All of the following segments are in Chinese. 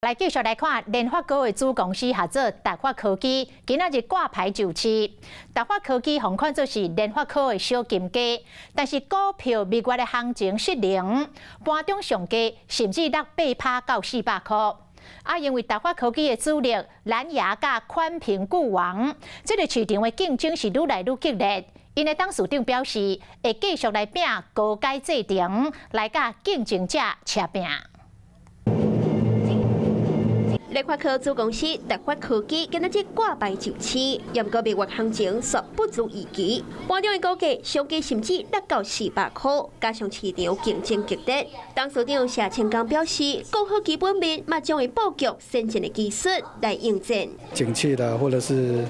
来继续来看联发科的子公司合作达发科技，今仔日挂牌就市。达发科技红看作是联发科的小金鸡，但是股票每月的行情失灵，盘中上价甚至落8%到400块。因为达发科技的主力蓝牙甲宽屏固网，这个市场的竞争是愈来愈激烈。因的董事长表示，会继续来拼高阶制程，来甲竞争者吃拼。联发科子公司达发科技今仔日挂牌就市，不过每月行情却不如预期，盘中的股价上价甚至落到400块，加上市场竞争激烈，董事长谢清刚表示，讲好基本面，嘛将会布局先进的技术来应战。景气啦，或者是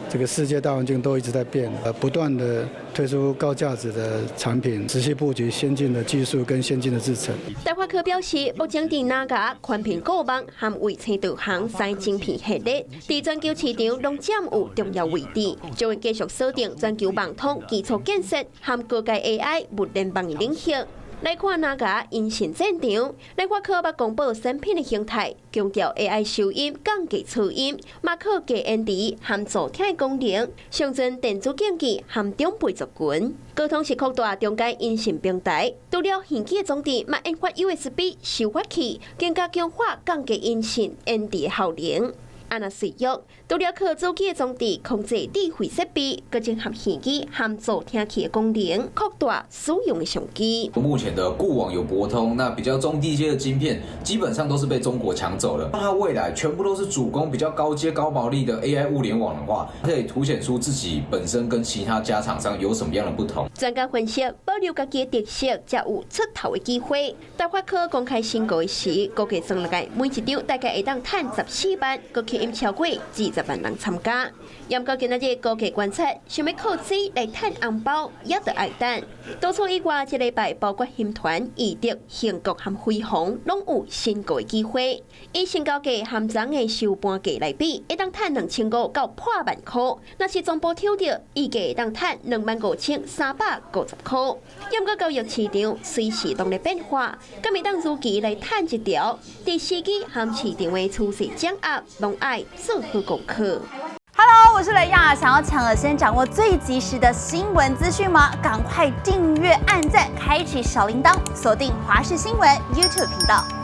这个世界大环境都一直在变，不断的推出高价值的产品，持续布局先进的技术跟先进的制程。达发科表示，目前伫哪家宽屏固网和卫星导航3晶片系列，伫全球市场拢占有重要位置，将会继续锁定全球网通基础建设和高阶 AI 物联网的领域。来看哪家因新战场，联发科要公布产品的形态，强调 AI 收音降低噪音，马可加 ND 和助听的功能，上阵电子竞技和中倍族群。高通是扩大中阶音讯平台，除了耳机的装置，嘛研发 USB 收发器，更加强化降低音讯 ND 的效能。若使用，除了靠手机的装置控制智慧设备，佮整合耳机和助听器的功能，扩大使用的商机。目前的固网有博通，那比较中低阶的晶片，基本上都是被中国抢走了。那它未来全部都是主攻比较高阶、高毛利的 AI 物联网的话，可以凸显出自己本身跟其他家厂商有什么样的不同。专家分析，保留家己的特色，才有出头的机会。达发科公开新高时，估计算落来每一场大概会当赚14万，佮吸引超过20万人参加。不过今仔日高价观察，想要靠此来赚红包，也得爱等。多数以外，这礼拜包括հիմ团、宜德、兴国和辉煌，拢有新高的机会。以新高价和昨的收盘价来比，会当赚2500到破万块。若是总部抽到，预计会当赚25350块。不过交易市场随时都在变化，敢会当如期来赚一条？伫时机和市场的趋势掌握，拢爱做好功课。Hello， 我是雷亚，想要抢而先掌握最及时的新闻资讯吗？赶快订阅、按赞、开启小铃铛，锁定华视新闻 YouTube 频道。